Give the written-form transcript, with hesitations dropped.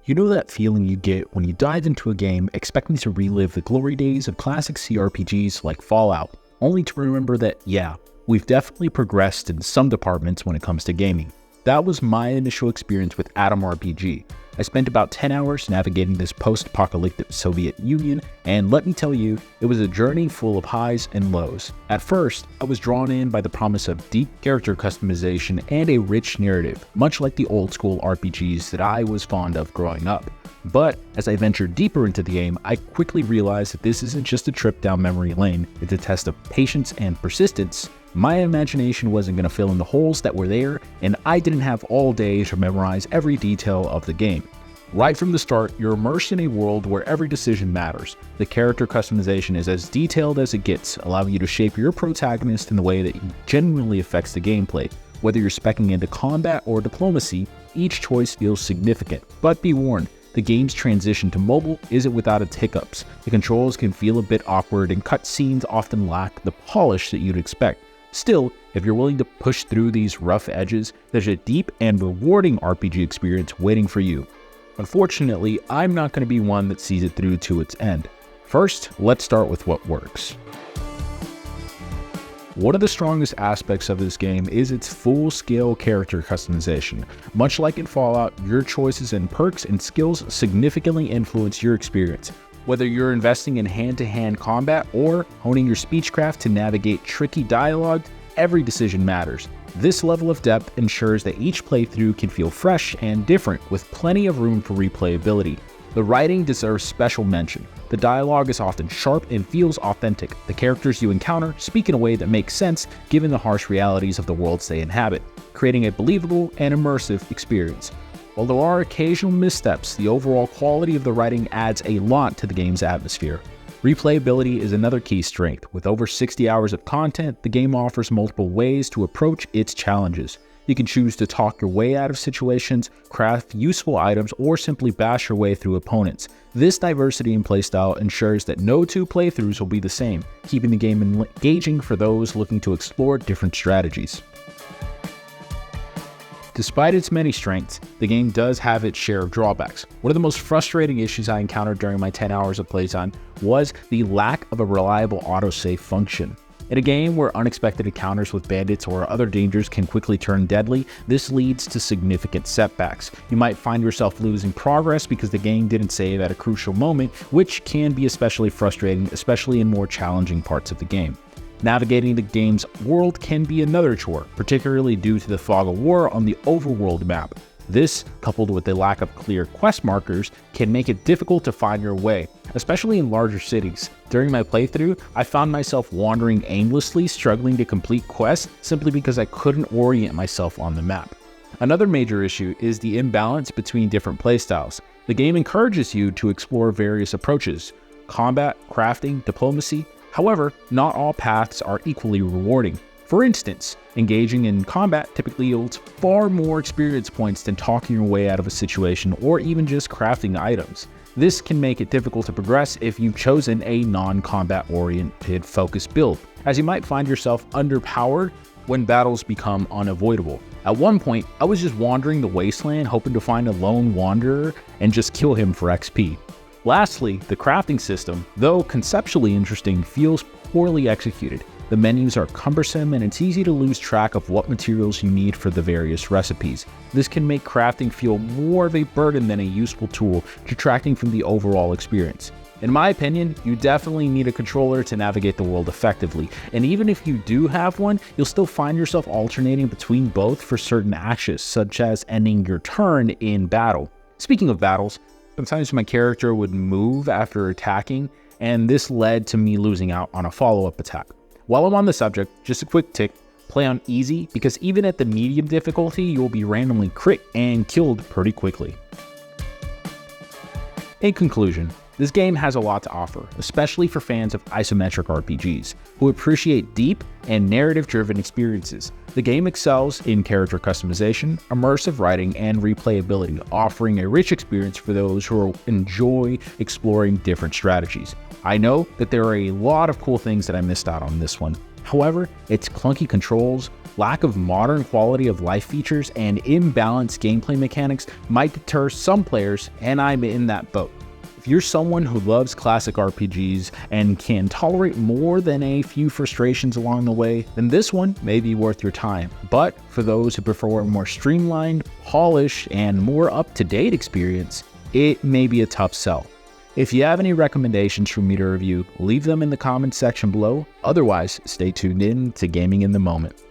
You know that feeling you get when you dive into a game expecting to relive the glory days of classic CRPGs like Fallout, only to remember that, yeah, we've definitely progressed in some departments when it comes to gaming. That was my initial experience with Atom RPG. I spent about 10 hours navigating this post-apocalyptic Soviet Union, and let me tell you, it was a journey full of highs and lows. At first, I was drawn in by the promise of deep character customization and a rich narrative, much like the old-school RPGs that I was fond of growing up. But as I ventured deeper into the game, I quickly realized that this isn't just a trip down memory lane, it's a test of patience and persistence. My imagination wasn't going to fill in the holes that were there, and I didn't have all day to memorize every detail of the game. Right from the start, you're immersed in a world where every decision matters. The character customization is as detailed as it gets, allowing you to shape your protagonist in the way that genuinely affects the gameplay. Whether you're speccing into combat or diplomacy, each choice feels significant. But be warned, the game's transition to mobile isn't without its hiccups. The controls can feel a bit awkward and cutscenes often lack the polish that you'd expect. Still, if you're willing to push through these rough edges, there's a deep and rewarding RPG experience waiting for you. Unfortunately, I'm not going to be one that sees it through to its end. First, let's start with what works. One of the strongest aspects of this game is its full-scale character customization. Much like in Fallout, your choices and perks and skills significantly influence your experience. Whether you're investing in hand-to-hand combat or honing your speechcraft to navigate tricky dialogue, every decision matters. This level of depth ensures that each playthrough can feel fresh and different, with plenty of room for replayability. The writing deserves special mention. The dialogue is often sharp and feels authentic. The characters you encounter speak in a way that makes sense given the harsh realities of the worlds they inhabit, creating a believable and immersive experience. While there are occasional missteps, the overall quality of the writing adds a lot to the game's atmosphere. Replayability is another key strength. With over 60 hours of content, the game offers multiple ways to approach its challenges. You can choose to talk your way out of situations, craft useful items, or simply bash your way through opponents. This diversity in playstyle ensures that no two playthroughs will be the same, keeping the game engaging for those looking to explore different strategies. Despite its many strengths, the game does have its share of drawbacks. One of the most frustrating issues I encountered during my 10 hours of playtime was the lack of a reliable autosave function. In a game where unexpected encounters with bandits or other dangers can quickly turn deadly, this leads to significant setbacks. You might find yourself losing progress because the game didn't save at a crucial moment, which can be especially frustrating, especially in more challenging parts of the game. Navigating the game's world can be another chore, particularly due to the fog of war on the overworld map. This, coupled with the lack of clear quest markers, can make it difficult to find your way, especially in larger cities. During my playthrough, I found myself wandering aimlessly, struggling to complete quests simply because I couldn't orient myself on the map. Another major issue is the imbalance between different playstyles. The game encourages you to explore various approaches: combat, crafting, diplomacy. However, not all paths are equally rewarding. For instance, engaging in combat typically yields far more experience points than talking your way out of a situation or even just crafting items. This can make it difficult to progress if you've chosen a non-combat oriented focused build, as you might find yourself underpowered when battles become unavoidable. At one point, I was just wandering the wasteland hoping to find a lone wanderer and just kill him for XP. Lastly, the crafting system, though conceptually interesting, feels poorly executed. The menus are cumbersome and it's easy to lose track of what materials you need for the various recipes. This can make crafting feel more of a burden than a useful tool, detracting from the overall experience. In my opinion, you definitely need a controller to navigate the world effectively, and even if you do have one, you'll still find yourself alternating between both for certain actions, such as ending your turn in battle. Speaking of battles, sometimes my character would move after attacking, and this led to me losing out on a follow-up attack. While I'm on the subject, just a quick tip, play on easy, because even at the medium difficulty, you'll be randomly crit and killed pretty quickly. In conclusion, this game has a lot to offer, especially for fans of isometric RPGs, who appreciate deep and narrative-driven experiences. The game excels in character customization, immersive writing, and replayability, offering a rich experience for those who enjoy exploring different strategies. I know that there are a lot of cool things that I missed out on this one. However, its clunky controls, lack of modern quality of life features and imbalanced gameplay mechanics might deter some players, and I'm in that boat. If you're someone who loves classic RPGs and can tolerate more than a few frustrations along the way, then this one may be worth your time. But for those who prefer a more streamlined, polished, and more up-to-date experience, it may be a tough sell. If you have any recommendations for me to review, leave them in the comments section below. Otherwise, stay tuned in to Gaming in the Moment.